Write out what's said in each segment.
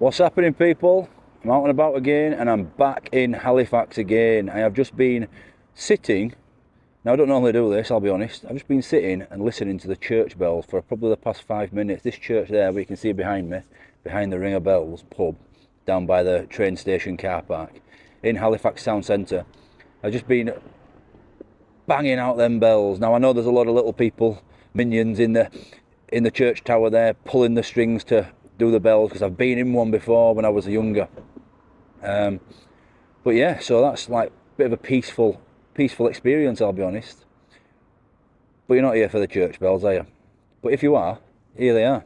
What's happening, people? I'm out and about again, and I'm back in Halifax again. I have just been sitting. Now, I don't normally do this, I'll be honest. I've just been sitting and listening to the church bells for probably the past 5 minutes. This church there, we can see behind me, behind the Ring of Bells pub, down by the train station car park in Halifax town centre. I've just been banging out them bells. Now, I know there's a lot of little people, minions in the church tower there, pulling the strings to do the bells, because I've been in one before when I was younger. But yeah, so that's like a bit of a peaceful experience, I'll be honest. But you're not here for the church bells, are you? But if you are, here they are.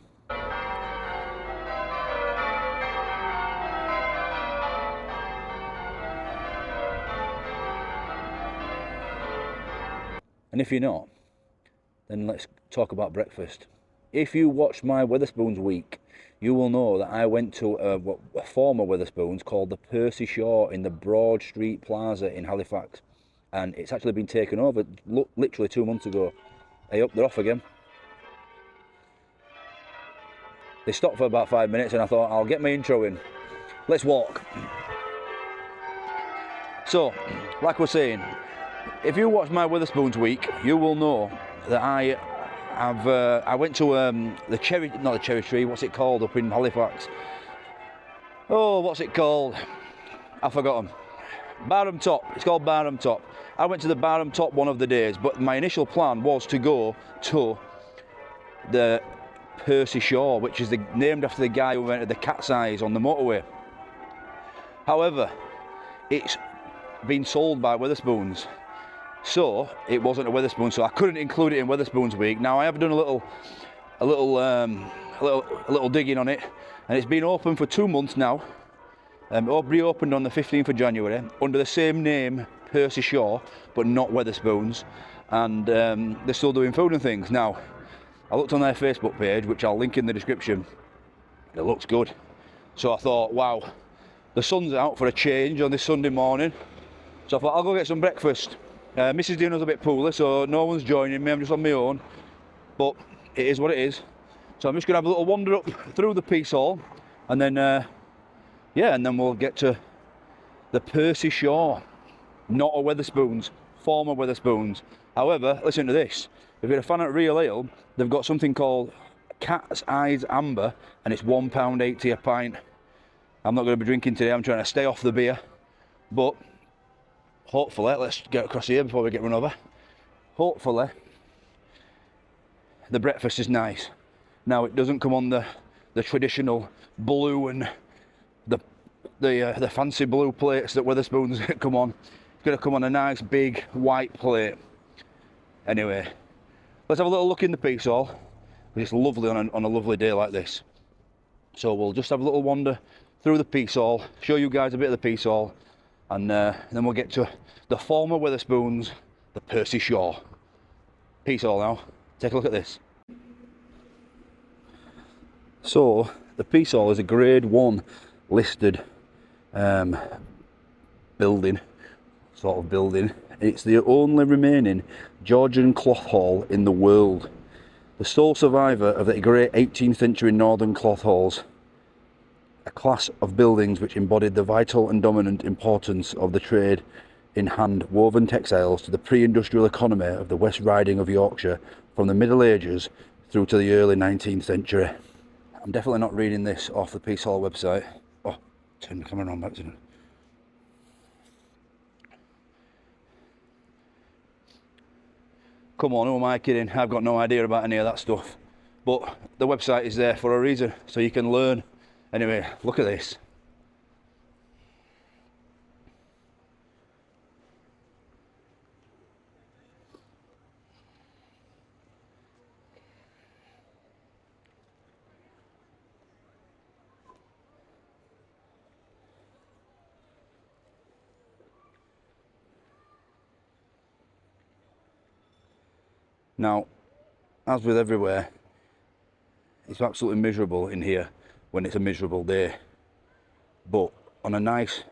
And if you're not, then let's talk about breakfast. If you watched my Wetherspoons week, you will know that I went to a former Wetherspoons called the Percy Shaw in the Broad Street Plaza in Halifax. And it's actually been taken over literally 2 months ago. Hey, up, they're off again. They stopped for about 5 minutes and I thought, I'll get my intro in. Let's walk. So, like we're saying, if you watch my Wetherspoons week, you will know that I went to not the cherry tree, what's it called up in Halifax? Oh, what's it called? I've forgotten. Barham Top, it's called Barham Top. I went to the Barham Top one of the days, but my initial plan was to go to the Percy Shaw, which is named after the guy who invented the cat's eyes on the motorway. However, it's been sold by Wetherspoons. So it wasn't a Wetherspoons, so I couldn't include it in Wetherspoons week. Now I have done a little digging on it, and it's been open for 2 months now. Reopened on the 15th of January under the same name, Percy Shaw, but not Wetherspoons, and they're still doing food and things. Now, I looked on their Facebook page, which I'll link in the description. It looks good. So I thought, wow, the sun's out for a change on this Sunday morning. So I thought, I'll go get some breakfast. Mrs. Dino's a bit poorly, so no one's joining me, I'm just on my own. But it is what it is. So I'm just going to have a little wander up through the Peace Hall, and then, and then we'll get to the Percy Shaw. Not a Wetherspoons, former Wetherspoons. However, listen to this. If you're a fan of real ale, they've got something called Cat's Eyes Amber, and it's £1.80 a pint. I'm not going to be drinking today, I'm trying to stay off the beer. But hopefully, let's get across here before we get run over. Hopefully, the breakfast is nice. Now, it doesn't come on the traditional blue and the fancy blue plates that Wetherspoons come on. It's going to come on a nice big white plate. Anyway, let's have a little look in the Peace Hall. It's lovely on a lovely day like this. So we'll just have a little wander through the Peace Hall, show you guys a bit of the Peace Hall, and then we'll get to the former Wetherspoons, the Percy Shaw. Peace Hall now. Take a look at this. So, the Peace Hall is a Grade 1 listed building. It's the only remaining Georgian cloth hall in the world. The sole survivor of the great 18th century northern cloth halls, a class of buildings which embodied the vital and dominant importance of the trade in hand-woven textiles to the pre-industrial economy of the West Riding of Yorkshire from the Middle Ages through to the early 19th century. I'm definitely not reading this off the Peace Hall website. Oh, turn the camera on back to it. Come on, who am I kidding? I've got no idea about any of that stuff. But the website is there for a reason, so you can learn. Anyway, look at this. Now, as with everywhere, it's absolutely miserable in here when it's a miserable day. But on a nice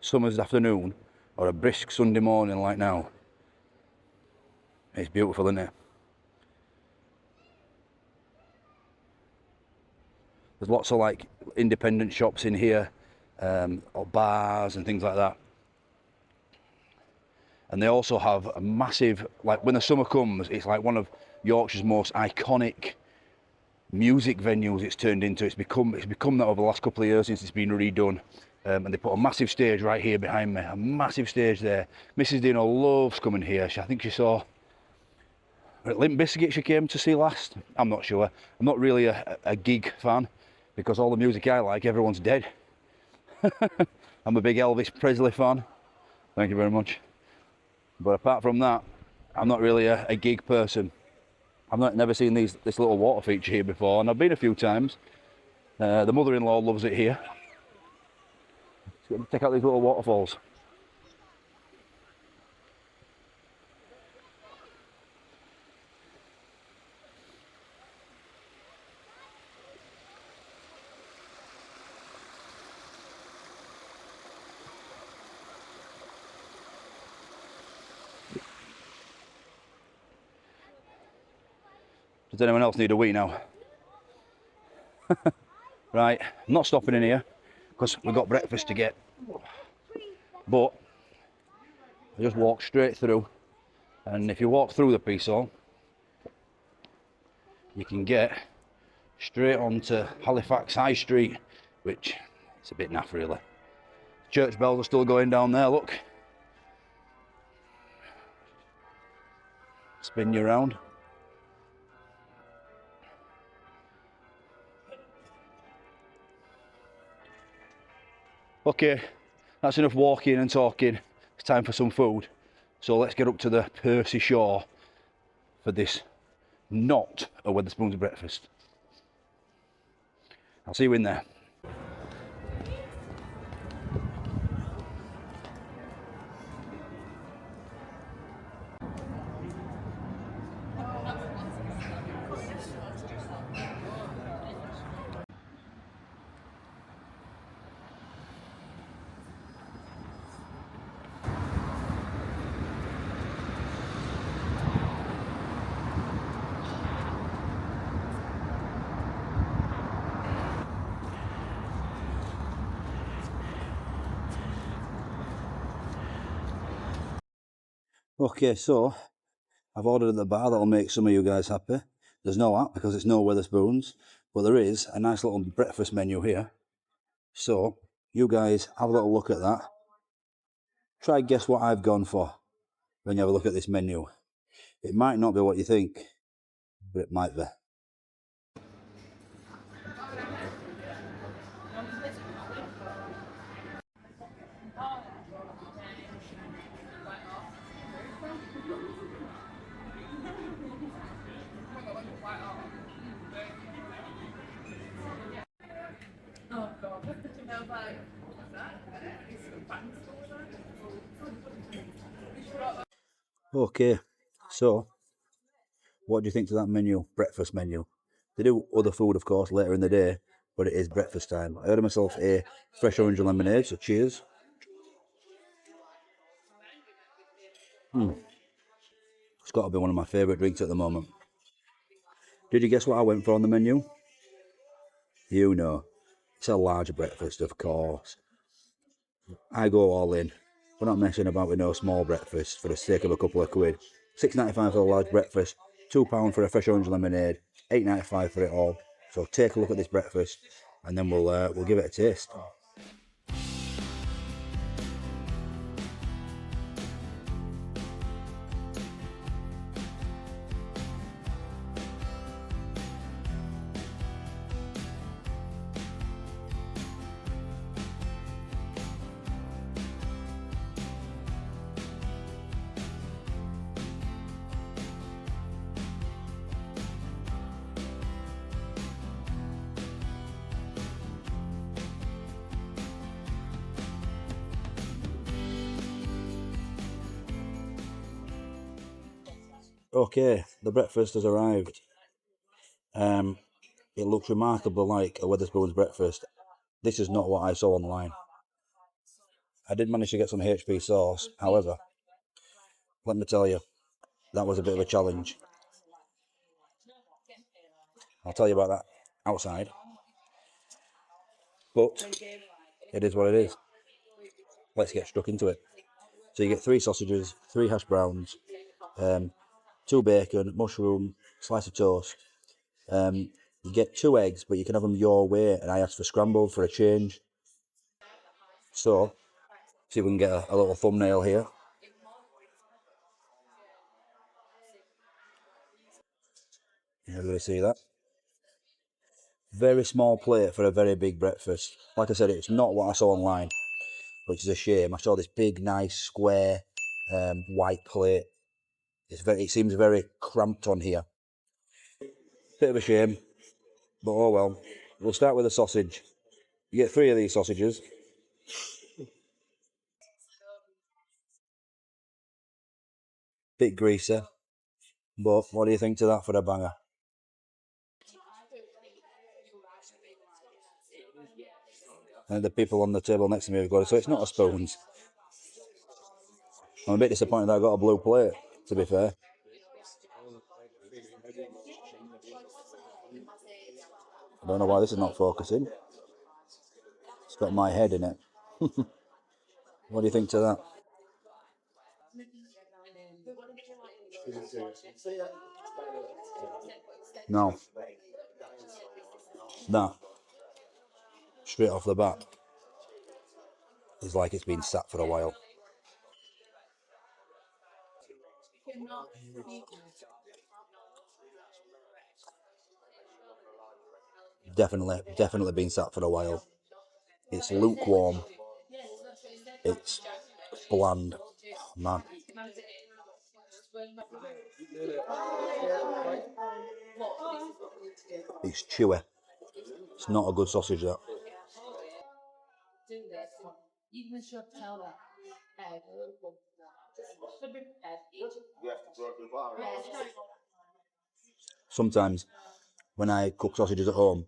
summer's afternoon or a brisk Sunday morning like now, it's beautiful, isn't it? There's lots of like independent shops in here, or bars and things like that. And they also have a massive, like when the summer comes, it's like one of Yorkshire's most iconic music venues it's turned into. It's become that over the last couple of years since it's been redone. And they put a massive stage right here behind me, a massive stage there. Mrs. Dino loves coming here. I think she saw Limp Bizkit she came to see last. I'm not sure. I'm not really a gig fan because all the music I like, everyone's dead. I'm a big Elvis Presley fan. Thank you very much. But apart from that, I'm not really a gig person. I've never seen this little water feature here before, and I've been a few times. The mother-in-law loves it here. Check out these little waterfalls. Does anyone else need a wee now? Right, I'm not stopping in here because we've got breakfast to get. But I just walk straight through, and if you walk through the piece hall, you can get straight onto Halifax High Street, which is a bit naff really. Church bells are still going down there, look. Spin you around. Okay, that's enough walking and talking. It's time for some food. So let's get up to the Percy Shore for this not a Wetherspoons breakfast. I'll see you in there. Okay, so I've ordered at the bar that'll make some of you guys happy. There's no app because it's no Wetherspoons, but there is a nice little breakfast menu here. So you guys have a little look at that. Try guess what I've gone for when you have a look at this menu. It might not be what you think, but it might be. Okay, so what do you think to that menu, breakfast menu? They do other food, of course, later in the day, but it is breakfast time. I ordered myself a fresh orange and lemonade, so cheers. It's got to be one of my favourite drinks at the moment. Did you guess what I went for on the menu? You know, it's a large breakfast, of course. I go all in. We're not messing about with no small breakfast for the sake of a couple of quid. £6.95 for a large breakfast, £2 for a fresh orange lemonade, £8.95 for it all. So take a look at this breakfast, and then we'll give it a taste. Okay, the breakfast has arrived. It looks remarkably like a Wetherspoons breakfast. This is not what I saw online. I did manage to get some HP sauce, however, let me tell you, that was a bit of a challenge. I'll tell you about that outside. But it is what it is. Let's get stuck into it. So you get 3 sausages, 3 hash browns, 2 bacon, mushroom, slice of toast. You get 2 eggs, but you can have them your way, and I asked for scrambled for a change. So, see if we can get a little thumbnail here. You're going to see that. Very small plate for a very big breakfast. Like I said, it's not what I saw online, which is a shame. I saw this big, nice, square, white plate. It seems very cramped on here. Bit of a shame, but oh well. We'll start with a sausage. You get 3 of these sausages. Bit greasy, but what do you think to that for a banger? And the people on the table next to me have got it, so it's not a spoons. I'm a bit disappointed that I got a blue plate, to be fair. I don't know why this is not focusing. It's got my head in it. What do you think to that? No. That, straight off the bat, is like it's been sat for a while. Definitely been sat for a while. It's lukewarm. It's bland. Oh, man. It's chewy. It's not a good sausage, that. Sometimes, when I cook sausages at home,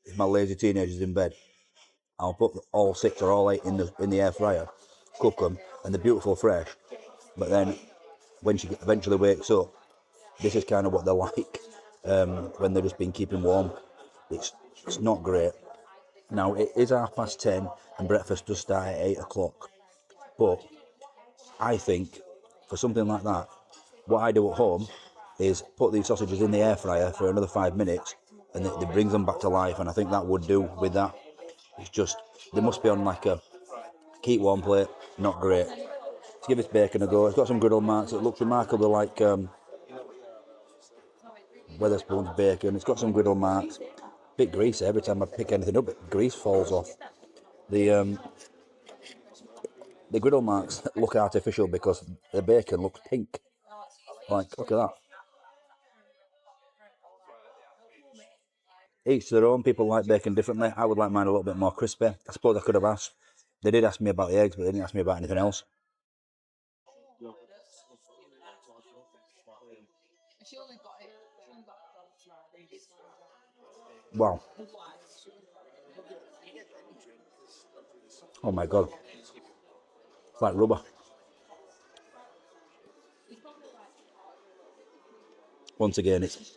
if my lazy teenager's in bed, I'll put all 6 or all 8 in the air fryer, cook them, and they're beautiful fresh. But then, when she eventually wakes up, this is kind of what they're like when they've just been keeping warm. It's not great. Now, it is 10:30 and breakfast does start at 8 o'clock. But I think for something like that, what I do at home is put these sausages in the air fryer for another 5 minutes, and it brings them back to life, and I think that would do with that. It's just, they must be on like a keep warm plate, not great. Let's give this bacon a go. It's got some griddle marks. It looks remarkably like Wetherspoon's bacon. It's got some griddle marks. Bit greasy. Every time I pick anything up, grease falls off. The griddle marks look artificial because the bacon looks pink. Like, look at that. Each to their own. People like bacon differently. I would like mine a little bit more crispy. I suppose I could have asked. They did ask me about the eggs, but they didn't ask me about anything else. Wow. Oh my god. It's like rubber. Once again, it's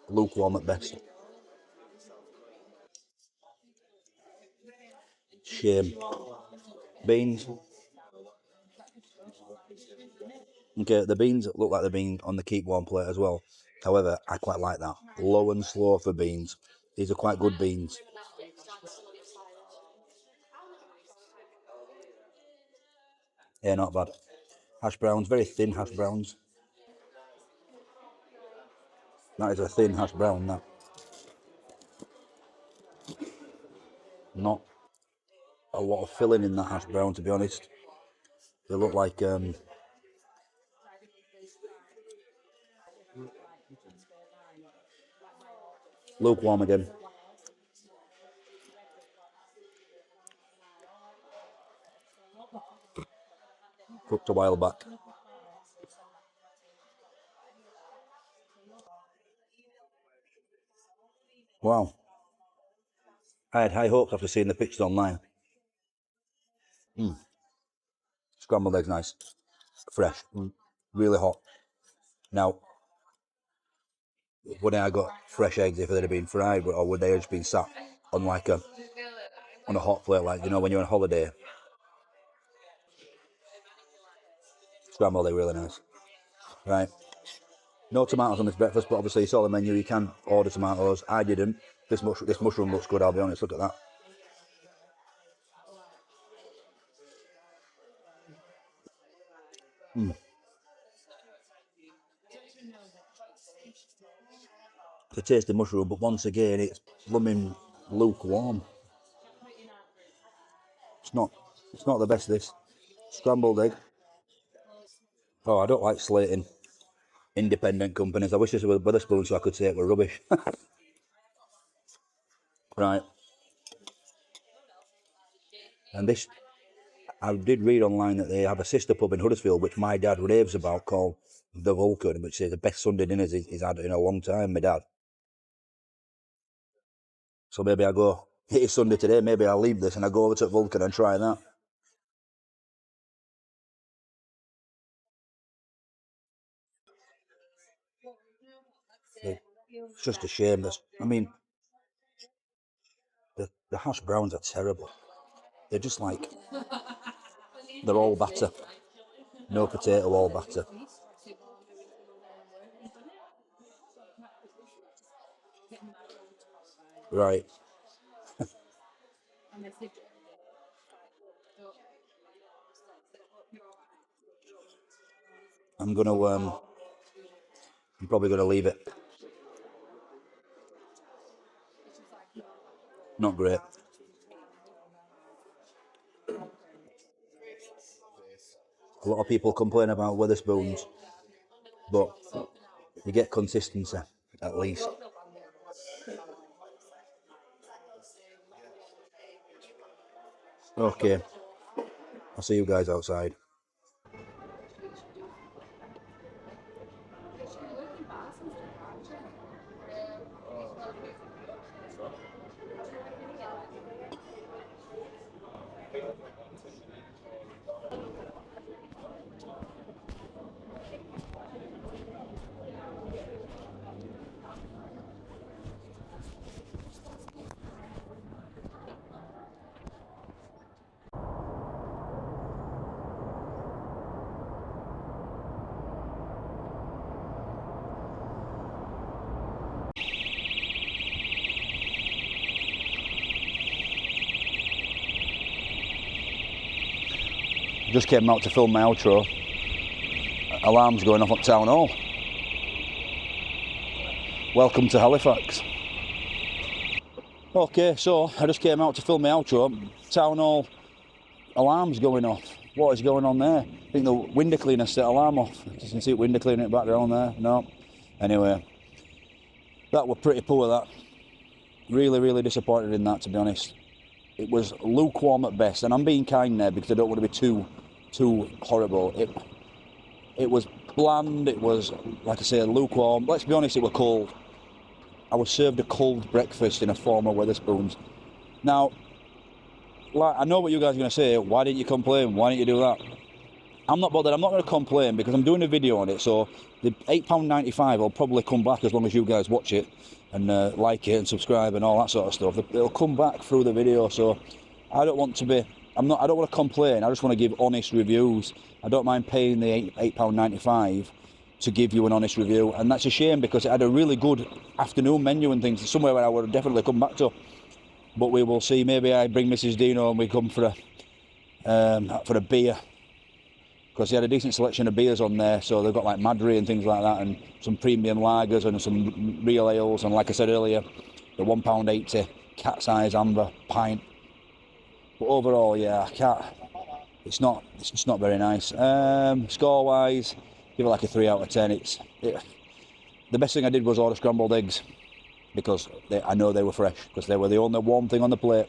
lukewarm at best. Shame. Beans. Okay, the beans look like they're being on the keep warm plate as well. However, I quite like that. Low and slow for beans. These are quite good beans. Yeah, not bad. Hash browns, very thin hash browns. That is a thin hash brown, that. Not a lot of filling in that hash brown, to be honest. They look like lukewarm again. Cooked a while back. Wow. I had high hopes after seeing the pictures online. Scrambled eggs, nice. Fresh. Really hot. Now, would I have got fresh eggs if they'd have been fried, or would they have just been sat? on like on a hot plate, like, you know, when you're on holiday. Scrambled egg, really nice. Right. No tomatoes on this breakfast, but obviously you saw the menu, you can order tomatoes. I didn't. This mushroom looks good, I'll be honest, look at that. It's a tasty mushroom, but once again, it's blooming lukewarm. It's not the best, this. Scrambled egg. Oh, I don't like slating independent companies. I wish this were Wetherspoons so I could say it were rubbish. Right. And this, I did read online that they have a sister pub in Huddersfield, which my dad raves about, called The Vulcan, which is the best Sunday dinners he's had in a long time, my dad. So maybe I go, it is Sunday today, maybe I'll leave this and I go over to Vulcan and try that. It's just a shame. I mean, the hash browns are terrible. They're just like, they're all batter. No potato, all batter. Right. I'm probably gonna leave it. Not great. A lot of people complain about Wetherspoons, but you get consistency, at least. Okay, I'll see you guys outside. Just came out to film my outro. Alarm's going off at Town Hall. Welcome to Halifax. Okay, so I just came out to film my outro. Town Hall alarm's going off. What is going on there? I think the window cleaner set alarm off. You can see it window cleaner in the background there. No. Anyway, that were pretty poor, that. Really, really disappointed in that, to be honest. It was lukewarm at best, and I'm being kind there because I don't want to be too horrible. It was bland, it was, like I say, lukewarm. Let's be honest, it was cold. I was served a cold breakfast in a former Wetherspoons. Now, like, I know what you guys are going to say. Why didn't you complain? Why didn't you do that? I'm not bothered. I'm not going to complain because I'm doing a video on it. So the £8.95 will probably come back as long as you guys watch it and like it and subscribe and all that sort of stuff. It'll come back through the video. So I don't want to be. I don't want to complain. I just want to give honest reviews. I don't mind paying the £8.95 to give you an honest review, and that's a shame because it had a really good afternoon menu and things. Somewhere where I would definitely come back to. But we will see. Maybe I bring Mrs. Dino and we come for a beer, because they had a decent selection of beers on there. So they've got like Madry and things like that, and some premium lagers and some real ales. And like I said earlier, the £1.80 cat's eyes amber pint. But overall, yeah, I can't. It's just not very nice. Score wise, give it like a 3 out of 10. The best thing I did was order scrambled eggs, because I know they were fresh, because they were the only warm thing on the plate.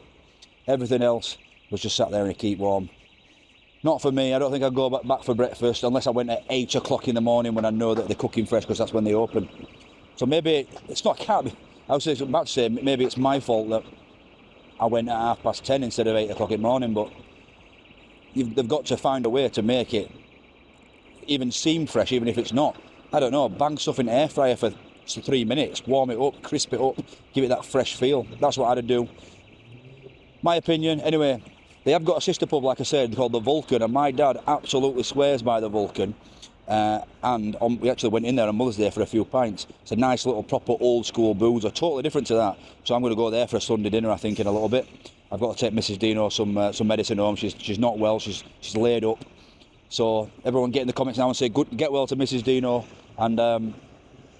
Everything else was just sat there in a keep warm. Not for me. I don't think I'd go back for breakfast unless I went at 8 o'clock in the morning when I know that they're cooking fresh, because that's when they open. So maybe it's not, can't be. I was about to say maybe it's my fault that I went at 10:30 instead of 8 o'clock in the morning, but they've got to find a way to make it even seem fresh, even if it's not. I don't know, bang stuff in air fryer for 3 minutes, warm it up, crisp it up, give it that fresh feel. That's what I'd do. My opinion, anyway. They have got a sister pub, like I said, called the Vulcan, and my dad absolutely swears by the Vulcan. We actually went in there on Mother's Day for a few pints. It's a nice little proper old school boozer, totally different to that. So I'm going to go there for a Sunday dinner, I think, in a little bit. I've got to take Mrs. Dino some medicine home. She's not well. She's laid up. So everyone get in the comments now and say get well to Mrs. Dino. And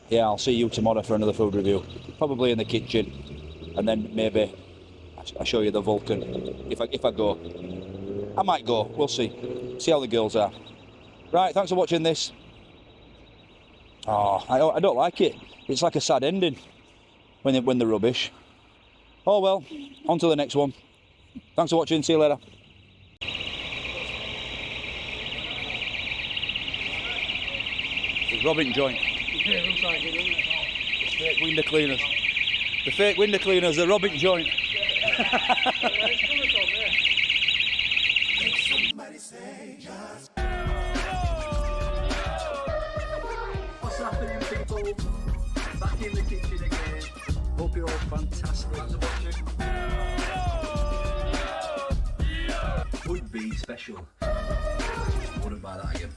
yeah, I'll see you tomorrow for another food review. Probably in the kitchen, and then maybe I'll show you the Vulcan if I go. I might go. We'll see. See how the girls are. Right, thanks for watching this. Oh, I don't like it. It's like a sad ending when they're rubbish. Oh well, on to the next one. Thanks for watching, see you later. The Robin joint. Yeah, looks like it, doesn't it? The fake window cleaners. The fake window cleaners, the Robin joint. What's happening, people? Back in the kitchen again. Hope you're all fantastic. Thanks for watching. Would be special. Wouldn't buy that again.